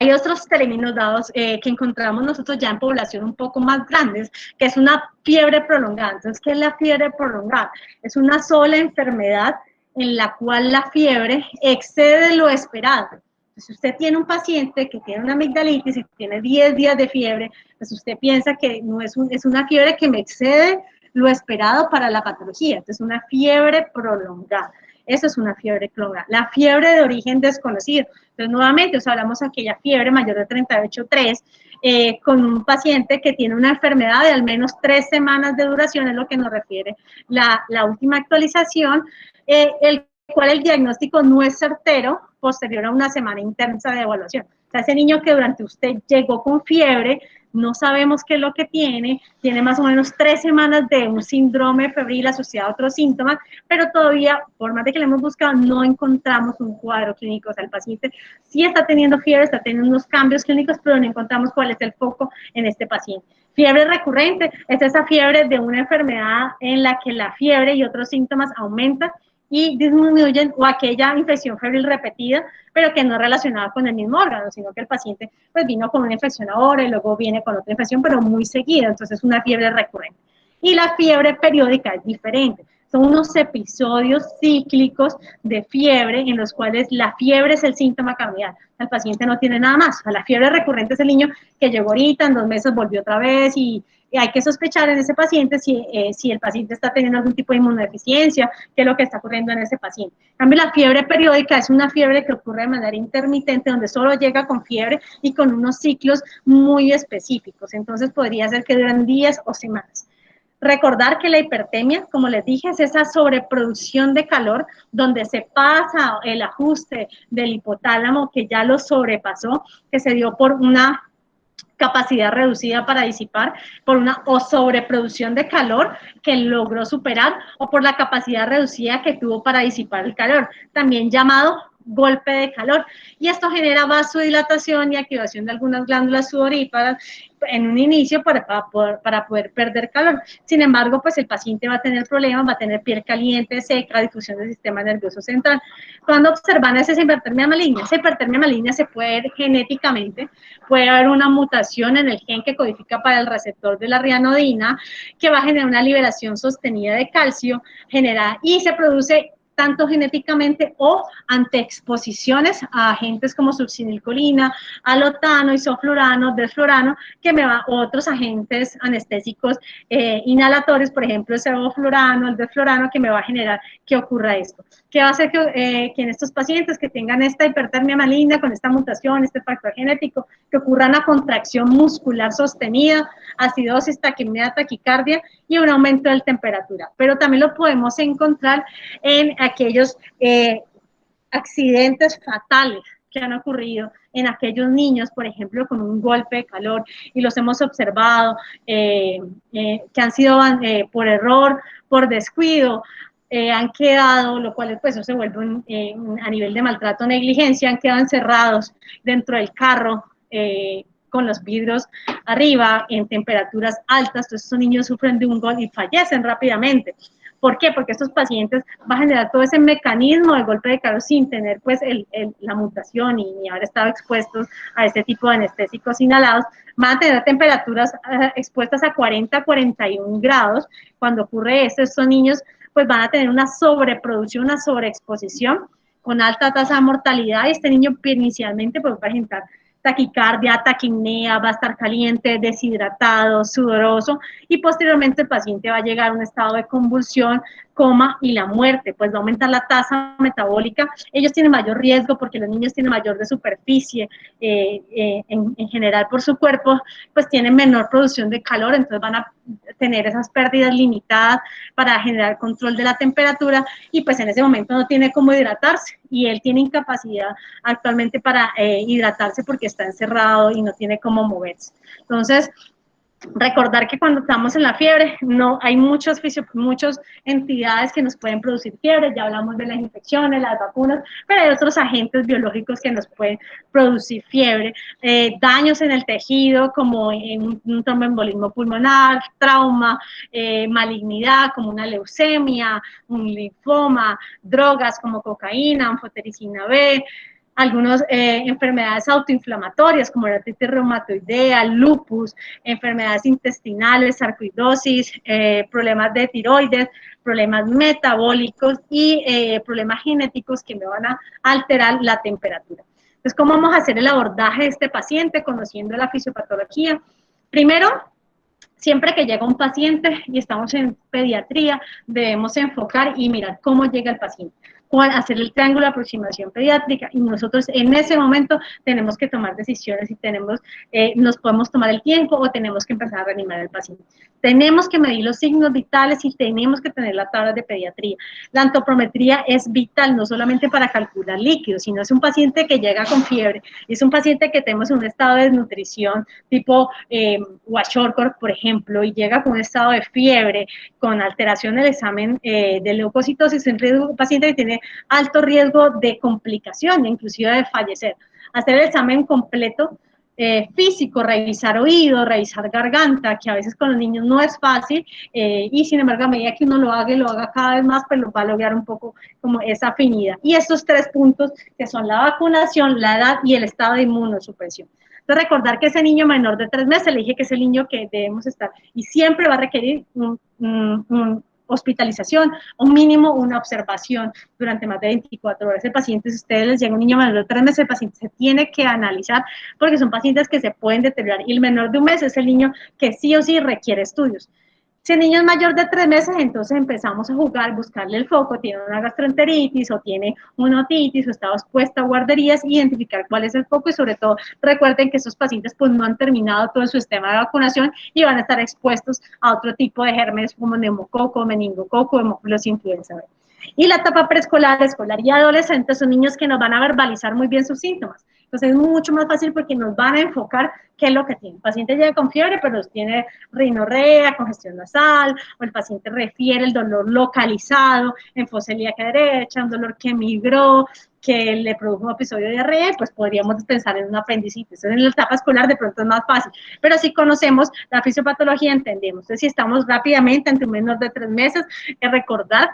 S1: hay otros términos dados que encontramos nosotros ya en población un poco más grandes, que es una fiebre prolongada. Entonces, ¿qué es la fiebre prolongada? Es una sola enfermedad en la cual la fiebre excede lo esperado. Si usted tiene un paciente que tiene una amigdalitis y tiene 10 días de fiebre, pues usted piensa que no es una fiebre que me excede lo esperado para la patología. Entonces, una fiebre prolongada. Eso es una fiebre prolongada. La fiebre de origen desconocido. Entonces, nuevamente, hablamos de aquella fiebre mayor de 38,3 con un paciente que tiene una enfermedad de al menos 3 semanas de duración, es lo que nos refiere la última actualización, el cual el diagnóstico no es certero posterior a una semana intensa de evaluación. O sea, ese niño que durante usted llegó con fiebre, no sabemos qué es lo que tiene más o menos 3 semanas de un síndrome febril asociado a otros síntomas, pero todavía, por más de que le hemos buscado, no encontramos un cuadro clínico. O sea, el paciente sí está teniendo fiebre, está teniendo unos cambios clínicos, pero no encontramos cuál es el foco en este paciente. Fiebre recurrente es esa fiebre de una enfermedad en la que la fiebre y otros síntomas aumentan y disminuyen, o aquella infección febril repetida, pero que no es relacionada con el mismo órgano, sino que el paciente pues vino con una infección ahora y luego viene con otra infección, pero muy seguida, entonces es una fiebre recurrente. Y la fiebre periódica es diferente. Son unos episodios cíclicos de fiebre en los cuales la fiebre es el síntoma cardíaco. El paciente no tiene nada más. O sea, la fiebre recurrente es el niño que llegó ahorita, en 2 meses volvió otra vez y hay que sospechar en ese paciente si el paciente está teniendo algún tipo de inmunodeficiencia, qué es lo que está ocurriendo en ese paciente. En cambio, la fiebre periódica es una fiebre que ocurre de manera intermitente, donde solo llega con fiebre y con unos ciclos muy específicos. Entonces, podría ser que duran días o semanas. Recordar que la hipertermia, como les dije, es esa sobreproducción de calor donde se pasa el ajuste del hipotálamo que ya lo sobrepasó, que se dio por una capacidad reducida para disipar, por una o sobreproducción de calor que logró superar, o por la capacidad reducida que tuvo para disipar el calor, también llamado golpe de calor. Y esto genera vasodilatación y activación de algunas glándulas sudoríparas en un inicio para poder perder calor. Sin embargo, pues el paciente va a tener problemas, va a tener piel caliente, seca, difusión del sistema nervioso central. Cuando observan esa hipertermia maligna se puede ver genéticamente, puede haber una mutación en el gen que codifica para el receptor de la rianodina, que va a generar una liberación sostenida de calcio, y se produce tanto genéticamente o ante exposiciones a agentes como succinilcolina, alotano, isoflurano, desflurano, otros agentes anestésicos inhalatorios, por ejemplo, el sevoflurano, el desflurano, que me va a generar que ocurra esto. ¿Qué va a hacer que en estos pacientes que tengan esta hipertermia maligna con esta mutación, este factor genético, que ocurra una contracción muscular sostenida, acidosis, taquimia, taquicardia y un aumento de temperatura? Pero también lo podemos encontrar en aquellos accidentes fatales que han ocurrido en aquellos niños, por ejemplo, con un golpe de calor, y los hemos observado, que han sido por error, por descuido, han quedado, lo cual pues eso se vuelve a nivel de maltrato o negligencia, han quedado encerrados dentro del carro, con los vidrios arriba, en temperaturas altas. Entonces estos niños sufren de un golpe y fallecen rápidamente. ¿Por qué? Porque estos pacientes van a generar todo ese mecanismo de golpe de calor sin tener pues la mutación y ni haber estado expuestos a este tipo de anestésicos inhalados. Van a tener temperaturas expuestas a 40, 41 grados. Cuando ocurre esto, estos niños pues van a tener una sobreproducción, una sobreexposición con alta tasa de mortalidad, y este niño inicialmente pues va a presentar taquicardia, taquipnea, va a estar caliente, deshidratado, sudoroso, y posteriormente el paciente va a llegar a un estado de convulsión, coma y la muerte, pues va a aumentar la tasa metabólica. Ellos tienen mayor riesgo porque los niños tienen mayor de superficie en general por su cuerpo, pues tienen menor producción de calor, entonces van a tener esas pérdidas limitadas para generar control de la temperatura, y pues en ese momento no tiene cómo hidratarse, y él tiene incapacidad actualmente para hidratarse porque está encerrado y no tiene cómo moverse. Entonces, recordar que cuando estamos en la fiebre, no hay muchas entidades que nos pueden producir fiebre. Ya hablamos de las infecciones, las vacunas, pero hay otros agentes biológicos que nos pueden producir fiebre, daños en el tejido como un tromboembolismo pulmonar, trauma, malignidad como una leucemia, un linfoma, drogas como cocaína, anfotericina B, algunas enfermedades autoinflamatorias como la artritis reumatoidea, lupus, enfermedades intestinales, sarcoidosis, problemas de tiroides, problemas metabólicos y problemas genéticos que me van a alterar la temperatura. Entonces, ¿cómo vamos a hacer el abordaje de este paciente conociendo la fisiopatología? Primero, siempre que llega un paciente y estamos en pediatría, debemos enfocar y mirar cómo llega el paciente, hacer el triángulo de aproximación pediátrica, y nosotros en ese momento tenemos que tomar decisiones y nos podemos tomar el tiempo o tenemos que empezar a reanimar al paciente. Tenemos que medir los signos vitales y tenemos que tener las tablas de pediatría. La antropometría es vital, no solamente para calcular líquidos, sino es un paciente que llega con fiebre, es un paciente que tenemos un estado de desnutrición tipo Kwashiorkor, por ejemplo, y llega con un estado de fiebre, con alteración del examen de leucocitosis, es un paciente que tiene alto riesgo de complicación, inclusive de fallecer. Hacer el examen completo físico, revisar oído, revisar garganta, que a veces con los niños no es fácil, y sin embargo a medida que uno lo haga cada vez más, pues lo va a lograr un poco como esa afinidad. Y estos 3 puntos que son la vacunación, la edad y el estado de inmunosupresión. Entonces, recordar que ese niño menor de 3 meses, le dije que es el niño que debemos estar, y siempre va a requerir hospitalización, o mínimo una observación durante más de 24 horas. El paciente, si a ustedes les llega un niño menor de 3 meses, el paciente se tiene que analizar porque son pacientes que se pueden deteriorar, y el menor de 1 mes es el niño que sí o sí requiere estudios. Si el niño es mayor de 3 meses, entonces empezamos a jugar, buscarle el foco, tiene una gastroenteritis o tiene una otitis o está expuesta a guarderías, identificar cuál es el foco, y sobre todo recuerden que esos pacientes pues no han terminado todo su sistema de vacunación y van a estar expuestos a otro tipo de gérmenes como neumococo, meningococo, hemófilos influenza B. Y la etapa preescolar, escolar y adolescente son niños que nos van a verbalizar muy bien sus síntomas. Entonces es mucho más fácil porque nos van a enfocar qué es lo que tiene. El paciente llega con fiebre, pero tiene rinorrea, congestión nasal, o el paciente refiere el dolor localizado, enfosia ilíaca derecha, un dolor que migró, que le produjo un episodio de diarrea, pues podríamos pensar en una apendicitis. Entonces, en la etapa escolar de pronto es más fácil, pero si conocemos la fisiopatología, entendemos. Entonces, si estamos rápidamente ante un menor de 3 meses, recordar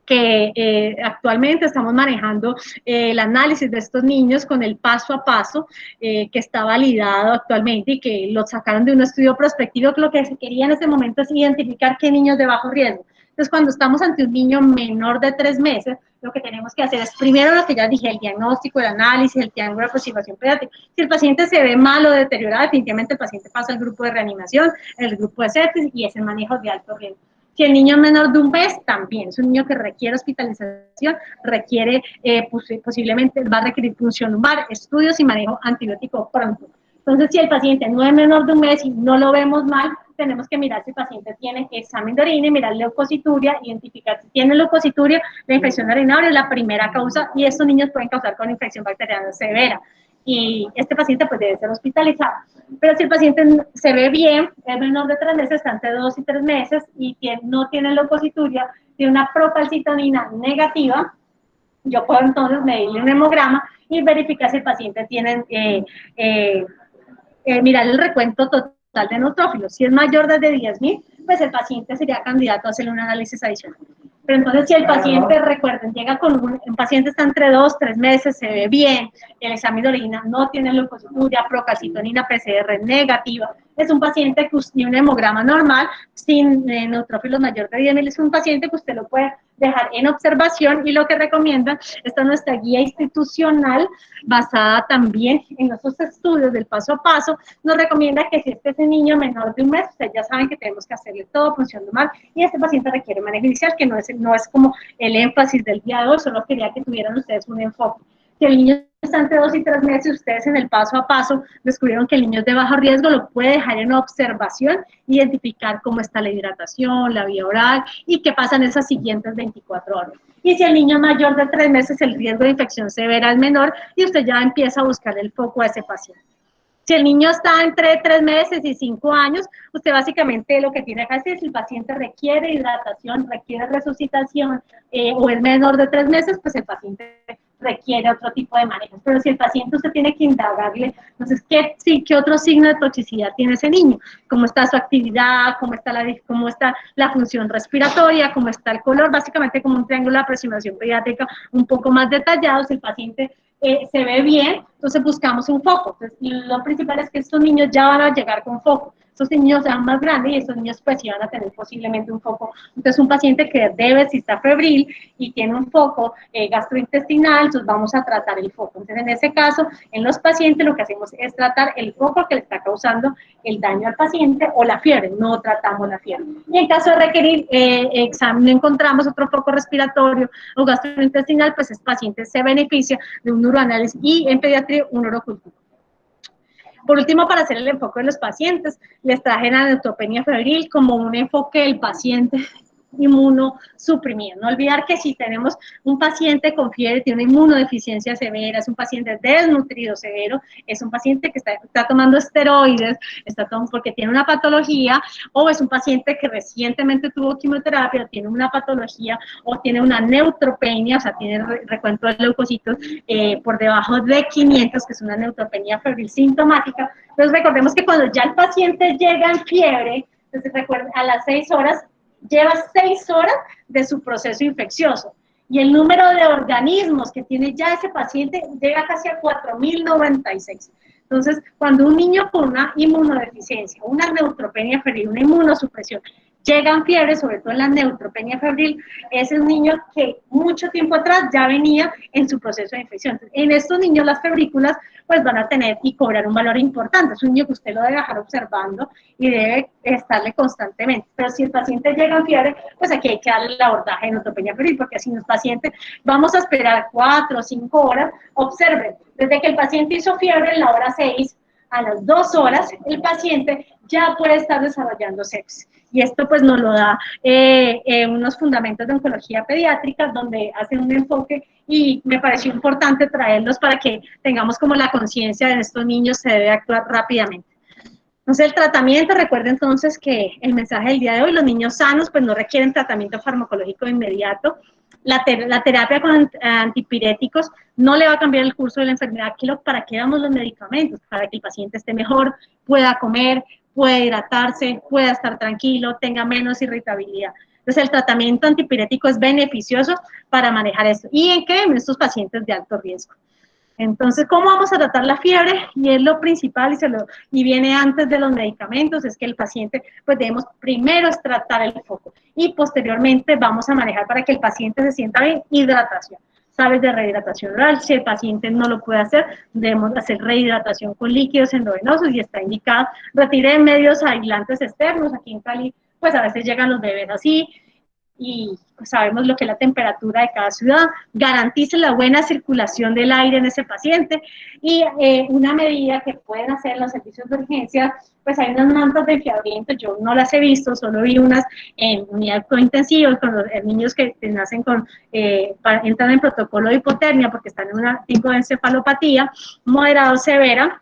S1: que actualmente estamos manejando el análisis de estos niños con el paso a paso que está validado actualmente y que lo sacaron de un estudio prospectivo, que lo que se quería en ese momento es identificar qué niños de bajo riesgo. Entonces, cuando estamos ante un niño menor de 3 meses, lo que tenemos que hacer es primero lo que ya dije, el diagnóstico, el análisis, el triángulo de aproximación pediátrica. Si el paciente se ve mal o deteriorado, definitivamente el paciente pasa al grupo de reanimación, el grupo de sepsis, y es el manejo de alto riesgo. Si el niño es menor de 1 mes, también es un niño que requiere hospitalización, requiere, posiblemente va a requerir punción lumbar, estudios y manejo antibiótico pronto. Entonces, si el paciente no es menor de 1 mes y no lo vemos mal, tenemos que mirar si el paciente tiene examen de orina y mirar leucocituria, identificar si tiene leucocituria. La infección urinaria es la primera causa y estos niños pueden causar con infección bacteriana severa. Y este paciente pues debe ser hospitalizado. Pero si el paciente se ve bien, es menor de 3 meses, está entre 2 y 3 meses y no tiene leucocituria, tiene una procalcitonina negativa, yo puedo entonces medirle un hemograma y verificar si el paciente tiene, mirar el recuento total de neutrófilos. Si es mayor de 10.000, pues el paciente sería candidato a hacer un análisis adicional. Pero entonces, si el paciente, recuerden, llega con un paciente está entre 2, 3 meses, se ve bien, el examen de orina no tiene leucocituria, procalcitonina PCR negativa, es un paciente que tiene un hemograma normal, sin neutrófilos mayor de 10.000, es un paciente que usted lo puede dejar en observación y lo que recomienda, esta es nuestra guía institucional, basada también en nuestros estudios del paso a paso, nos recomienda que si este es un niño menor de 1 mes, ustedes ya saben que tenemos que hacerle todo función normal y este paciente requiere manejo inicial, que no es como el énfasis del día de hoy, solo quería que tuvieran ustedes un enfoque. Si el niño está entre 2 y 3 meses, ustedes en el paso a paso descubrieron que el niño es de bajo riesgo, lo puede dejar en observación, identificar cómo está la hidratación, la vía oral y qué pasa en esas siguientes 24 horas. Y si el niño es mayor de 3 meses, el riesgo de infección severa es menor y usted ya empieza a buscar el foco a ese paciente. Si el niño está entre 3 meses y 5 años, usted básicamente lo que tiene que hacer es si el paciente requiere hidratación, requiere resucitación o es menor de 3 meses, pues el paciente requiere otro tipo de manejo. Pero si el paciente usted tiene que indagarle, entonces, ¿qué otro signo de toxicidad tiene ese niño? ¿Cómo está su actividad? ¿Cómo está la función respiratoria? ¿Cómo está el color? Básicamente como un triángulo de aproximación pediátrica un poco más detallado. Si el paciente se ve bien, entonces buscamos un foco. Entonces, lo principal es que estos niños ya van a llegar con foco. Estos niños sean más grandes y estos niños pues sí van a tener posiblemente un foco. Entonces, un paciente que debe, si está febril y tiene un foco gastrointestinal, entonces vamos a tratar el foco. Entonces, en ese caso, en los pacientes lo que hacemos es tratar el foco que le está causando el daño al paciente o la fiebre, no tratamos la fiebre. Y en caso de requerir examen, no encontramos otro foco respiratorio o gastrointestinal, pues el paciente se beneficia de un uroanálisis y en pediatría un urocultivo. Por último, para hacer el enfoque de los pacientes, les traje la neutropenia febril como un enfoque del paciente inmunosuprimido. No olvidar que si tenemos un paciente con fiebre, tiene una inmunodeficiencia severa, es un paciente desnutrido severo, es un paciente que está tomando esteroides, porque tiene una patología, o es un paciente que recientemente tuvo quimioterapia, tiene una patología, o tiene una neutropenia, o sea, tiene recuento de leucocitos por debajo de 500, que es una neutropenia febril sintomática. Entonces, recordemos que cuando ya el paciente llega en fiebre, entonces recuerden, a las 6 horas, lleva 6 horas de su proceso infeccioso y el número de organismos que tiene ya ese paciente llega casi a 4.096. Entonces, cuando un niño con una inmunodeficiencia, una neutropenia febril, una inmunosupresión, llegan fiebres, sobre todo en la neutropenia febril, es un niño que mucho tiempo atrás ya venía en su proceso de infección. Entonces, en estos niños las febrículas pues van a tener y cobrar un valor importante. Es un niño que usted lo debe dejar observando y debe estarle constantemente. Pero si el paciente llega en fiebre, pues aquí hay que darle el abordaje de neutropenia febril, porque si no es paciente, vamos a esperar 4 o 5 horas, observen, desde que el paciente hizo fiebre en la hora 6, a las 2 horas, el paciente ya puede estar desarrollando sepsis. Y esto pues nos lo da unos fundamentos de oncología pediátrica donde hacen un enfoque y me pareció importante traerlos para que tengamos como la conciencia de estos niños se debe actuar rápidamente. Entonces, el tratamiento, recuerden entonces que el mensaje del día de hoy, los niños sanos pues no requieren tratamiento farmacológico inmediato. La terapia con antipiréticos no le va a cambiar el curso de la enfermedad. ¿Para qué damos los medicamentos? Para que el paciente esté mejor, pueda comer, pueda hidratarse, pueda estar tranquilo, tenga menos irritabilidad. Entonces, el tratamiento antipirético es beneficioso para manejar esto. ¿Y en qué? En estos pacientes de alto riesgo. Entonces, ¿cómo vamos a tratar la fiebre? Y es lo principal y viene antes de los medicamentos, es que el paciente, pues debemos primero es tratar el foco y posteriormente vamos a manejar para que el paciente se sienta bien, hidratación. Sabes de rehidratación oral, si el paciente no lo puede hacer, debemos hacer rehidratación con líquidos endovenosos y está indicado. Retire medios aislantes externos, aquí en Cali, pues a veces llegan los bebés así, y pues, sabemos lo que es la temperatura de cada ciudad, garantice la buena circulación del aire en ese paciente y una medida que pueden hacer los servicios de urgencia, pues hay unas mantas de enfriamiento, yo no las he visto, solo vi unas en unidad cointensiva con los niños que nacen con, entran en protocolo de hipotermia porque están en un tipo de encefalopatía moderada o severa,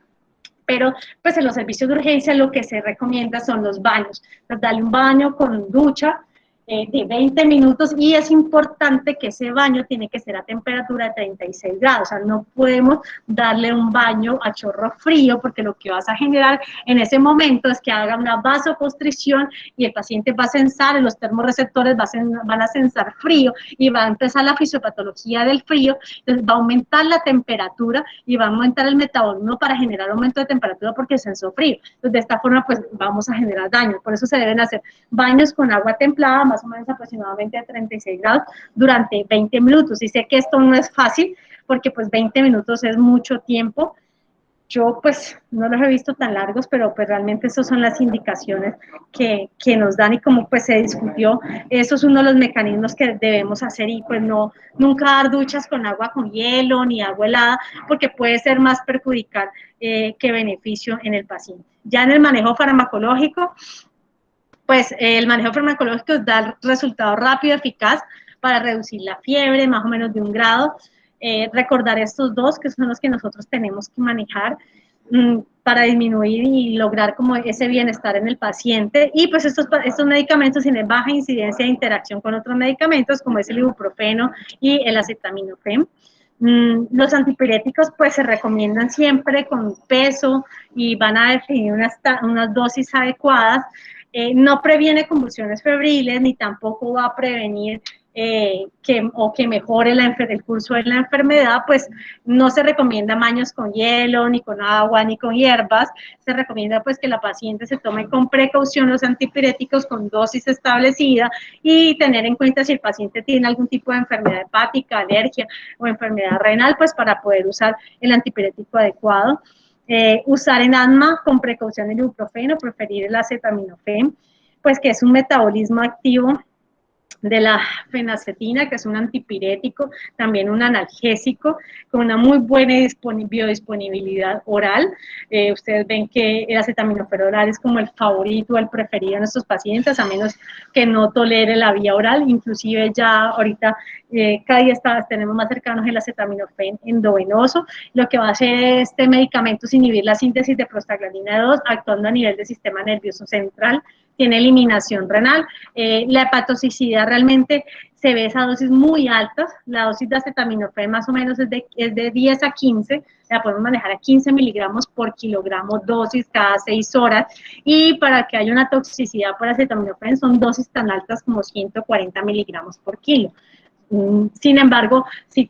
S1: pero pues en los servicios de urgencia lo que se recomienda son los baños. Entonces, darle un baño con ducha de 20 minutos y es importante que ese baño tiene que ser a temperatura de 36 grados, o sea, no podemos darle un baño a chorro frío porque lo que vas a generar en ese momento es que haga una vasoconstricción y el paciente va a sensar, los termorreceptores van a sensar frío y va a empezar la fisiopatología del frío, entonces va a aumentar la temperatura y va a aumentar el metabolismo para generar aumento de temperatura porque sensó frío, entonces de esta forma pues vamos a generar daño, por eso se deben hacer baños con agua templada, más o menos aproximadamente a 36 grados, durante 20 minutos. Y sé que esto no es fácil, porque pues 20 minutos es mucho tiempo. Yo pues no los he visto tan largos, pero pues realmente esas son las indicaciones que nos dan y como pues se discutió, eso es uno de los mecanismos que debemos hacer y pues no, nunca dar duchas con agua con hielo ni agua helada, porque puede ser más perjudicial que beneficio en el paciente. Ya en el manejo farmacológico, pues el manejo farmacológico da resultado rápido, eficaz para reducir la fiebre, más o menos de 1 grado. Recordar estos dos que son los que nosotros tenemos que manejar para disminuir y lograr como ese bienestar en el paciente. Y pues estos medicamentos tienen baja incidencia de interacción con otros medicamentos como es el ibuprofeno y el acetaminofén. Los antipiréticos pues se recomiendan siempre con peso y van a definir unas dosis adecuadas. No previene convulsiones febriles ni tampoco va a prevenir que mejore el curso de la enfermedad, pues no se recomienda baños con hielo, ni con agua, ni con hierbas. Se recomienda pues que la paciente se tome con precaución los antipiréticos con dosis establecida y tener en cuenta si el paciente tiene algún tipo de enfermedad hepática, alergia o enfermedad renal, pues para poder usar el antipirético adecuado. Usar en asma con precaución el ibuprofeno, preferir el acetaminofén, pues que es un metabolismo activo de la fenacetina, que es un antipirético, también un analgésico, con una muy buena biodisponibilidad oral. Ustedes ven que el acetaminofén oral es como el favorito, el preferido en estos pacientes, a menos que no tolere la vía oral, inclusive ya ahorita cada día tenemos más cercanos el acetaminofén endovenoso. Lo que va a hacer este medicamento es inhibir la síntesis de prostaglandina 2, actuando a nivel del sistema nervioso central, tiene eliminación renal. La hepatotoxicidad realmente se ve esa dosis muy altas, la dosis de acetaminofén más o menos es de 10 a 15, la podemos manejar a 15 miligramos por kilogramo dosis cada 6 horas, y para que haya una toxicidad por acetaminofén son dosis tan altas como 140 miligramos por kilo. Sin embargo, si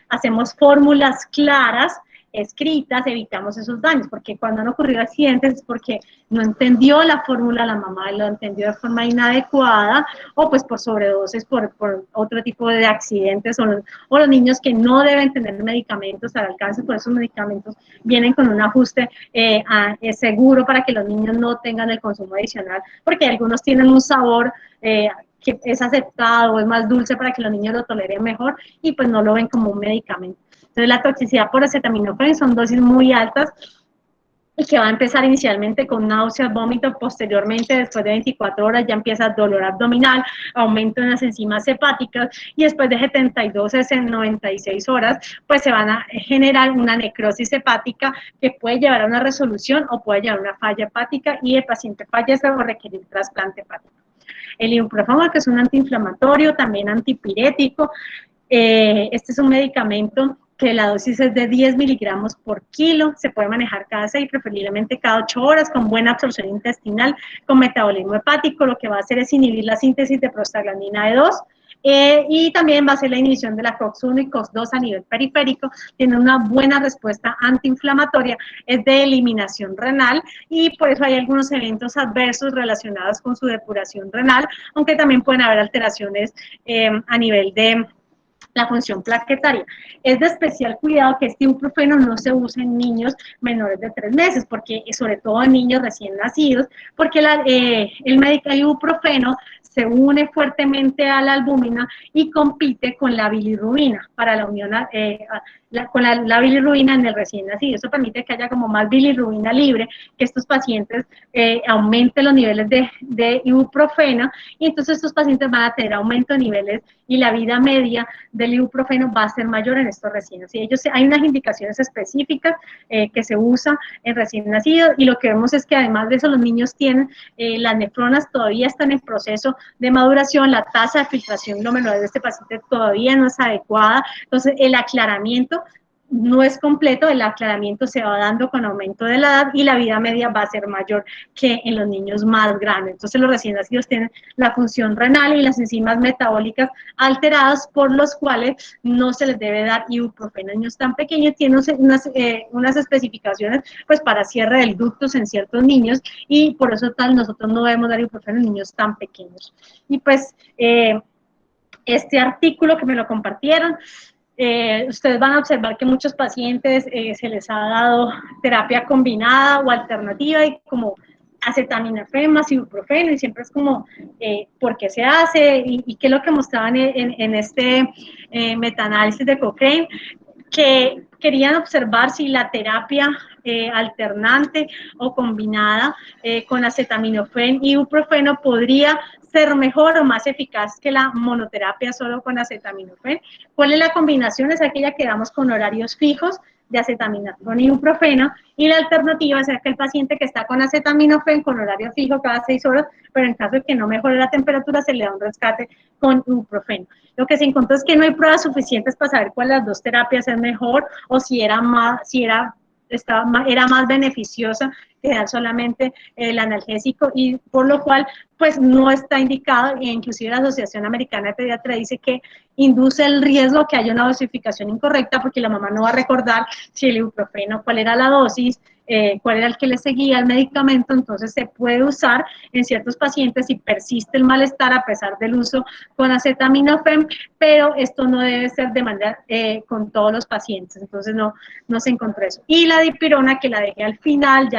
S1: hacemos fórmulas claras, escritas, evitamos esos daños, porque cuando han ocurrido accidentes es porque no entendió la fórmula la mamá, lo entendió de forma inadecuada, o pues por sobredosis, por otro tipo de accidentes, o los niños que no deben tener medicamentos al alcance, por esos medicamentos vienen con un ajuste seguro para que los niños no tengan el consumo adicional, porque algunos tienen un sabor que es aceptado o es más dulce para que los niños lo toleren mejor y pues no lo ven como un medicamento. Entonces la toxicidad por acetaminofén son dosis muy altas y que va a empezar inicialmente con náuseas, vómitos, posteriormente después de 24 horas ya empieza dolor abdominal, aumento en las enzimas hepáticas y después de 72 a 96 horas pues se van a generar una necrosis hepática que puede llevar a una resolución o puede llevar a una falla hepática y el paciente fallece o requerir trasplante hepático. El ibuprofeno, que es un antiinflamatorio, también antipirético. Este es un medicamento que la dosis es de 10 miligramos por kilo, se puede manejar cada 6, preferiblemente cada 8 horas, con buena absorción intestinal, con metabolismo hepático. Lo que va a hacer es inhibir la síntesis de prostaglandina 2, y también va a ser la inhibición de la COX-1 y COX-2 a nivel periférico, tiene una buena respuesta antiinflamatoria, es de eliminación renal y por eso hay algunos eventos adversos relacionados con su depuración renal, aunque también pueden haber alteraciones a nivel de la función plaquetaria. Es de especial cuidado que este ibuprofeno no se use en niños menores de 3 meses, porque sobre todo en niños recién nacidos, porque el ibuprofeno se une fuertemente a la albúmina y compite con la bilirrubina para la unión con la bilirrubina en el recién nacido. Eso permite que haya como más bilirrubina libre, que estos pacientes aumenten los niveles de ibuprofeno, y entonces estos pacientes van a tener aumento de niveles y la vida media del ibuprofeno va a ser mayor en estos recién nacidos. Hay unas indicaciones específicas que se usan en recién nacidos, y lo que vemos es que además de eso los niños tienen, las nefronas todavía están en proceso de maduración, la tasa de filtración glomerular de este paciente todavía no es adecuada, entonces el aclaramiento no es completo, el aclaramiento se va dando con aumento de la edad y la vida media va a ser mayor que en los niños más grandes. Entonces los recién nacidos tienen la función renal y las enzimas metabólicas alteradas, por los cuales no se les debe dar ibuprofeno. En niños tan pequeños tienen unas especificaciones pues para cierre del ductos en ciertos niños, y por eso nosotros no debemos dar ibuprofeno en niños tan pequeños. Y pues este artículo que me lo compartieron, ustedes van a observar que muchos pacientes se les ha dado terapia combinada o alternativa, y como acetaminofén más ibuprofeno, y siempre es como, ¿por qué se hace? Y qué es lo que mostraban en este metaanálisis de Cochrane, que querían observar si la terapia alternante o combinada con acetaminofén y ibuprofeno podría ser mejor o más eficaz que la monoterapia solo con acetaminofén. ¿Cuál es la combinación? Es aquella que damos con horarios fijos de acetaminofén y ibuprofeno, y la alternativa es que el paciente que está con acetaminofén con horario fijo cada 6 horas, pero en caso de que no mejore la temperatura se le da un rescate con ibuprofeno. Lo que se encontró es que no hay pruebas suficientes para saber cuál de las dos terapias es mejor, o si era más beneficiosa que dar solamente el analgésico, y por lo cual pues no está indicado, e inclusive la Asociación Americana de Pediatría dice que induce el riesgo que haya una dosificación incorrecta, porque la mamá no va a recordar si el ibuprofeno, cuál era la dosis, cuál era el que le seguía el medicamento. Entonces se puede usar en ciertos pacientes si persiste el malestar a pesar del uso con acetaminofén, pero esto no debe ser de manera con todos los pacientes, entonces no se encontró eso. Y la dipirona, que la dejé al final,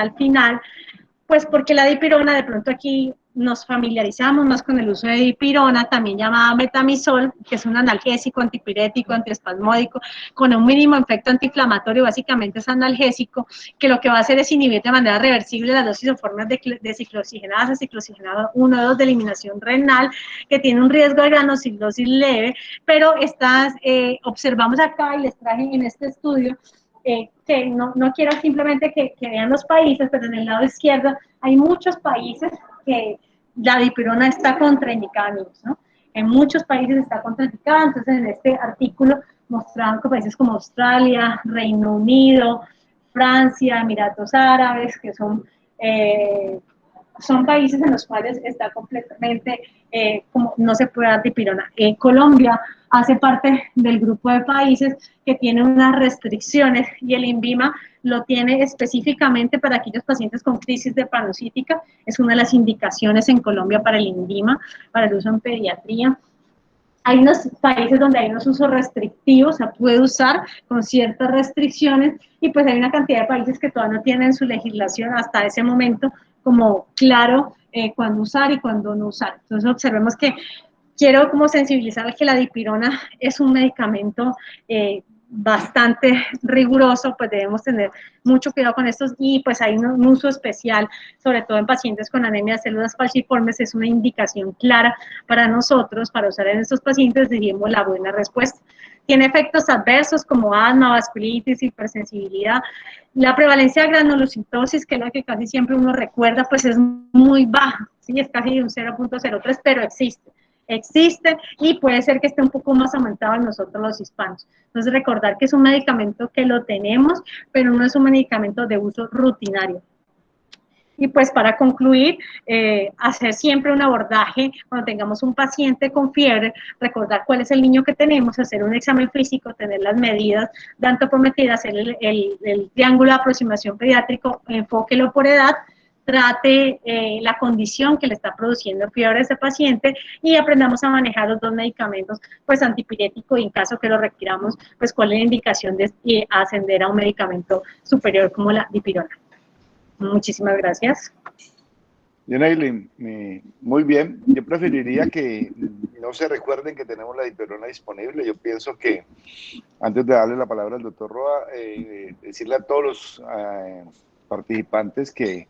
S1: pues porque la dipirona, de pronto aquí nos familiarizamos más con el uso de dipirona, también llamada metamizol, que es un analgésico, antipirético, antiespasmódico, con un mínimo efecto antiinflamatorio. Básicamente es analgésico, que lo que va a hacer es inhibir de manera reversible las dosis o formas de ciclooxigenadas, a ciclooxigenado 1 o 2 de eliminación renal, que tiene un riesgo de granulosidosis leve, pero estas observamos acá, y les traje en este estudio, que no quiero simplemente que vean los países, pero en el lado izquierdo hay muchos países que la dipirona está contraindicada en niños, ¿no? En muchos países está contraindicada. Entonces en este artículo mostraban que países como Australia, Reino Unido, Francia, Emiratos Árabes, que son países en los cuales está completamente, como no se puede dar dipirona. Colombia hace parte del grupo de países que tienen unas restricciones, y el INVIMA lo tiene específicamente para aquellos pacientes con crisis de panocítica. Es una de las indicaciones en Colombia para el INVIMA, para el uso en pediatría. Hay unos países donde hay unos usos restrictivos, se puede usar con ciertas restricciones, y pues hay una cantidad de países que todavía no tienen su legislación hasta ese momento como claro cuándo usar y cuándo no usar. Entonces observemos que quiero como sensibilizar que la dipirona es un medicamento bastante riguroso, pues debemos tener mucho cuidado con estos, y pues hay un uso especial, sobre todo en pacientes con anemia de células falciformes. Es una indicación clara para nosotros, para usar en estos pacientes, diríamos la buena respuesta. Tiene efectos adversos como asma, vasculitis, hipersensibilidad. La prevalencia de granulocitosis, que es la que casi siempre uno recuerda, pues es muy baja, ¿sí? Es casi de un 0.03, pero existe, y puede ser que esté un poco más aumentado en nosotros los hispanos. Entonces recordar que es un medicamento que lo tenemos, pero no es un medicamento de uso rutinario. Y pues para concluir, hacer siempre un abordaje cuando tengamos un paciente con fiebre, recordar cuál es el niño que tenemos, hacer un examen físico, tener las medidas de antropometría, hacer el triángulo de aproximación pediátrico, enfóquelo por edad, trate la condición que le está produciendo fiebre a ese paciente y aprendamos a manejar los dos medicamentos, pues antipirético y en caso que lo requiramos, pues cuál es la indicación de ascender a un medicamento superior como la dipirona. Muchísimas gracias.
S2: Yeneilin, muy bien. Yo preferiría que no se recuerden que tenemos la dipirona disponible. Yo pienso que antes de darle la palabra al doctor Roa, decirle a todos los participantes que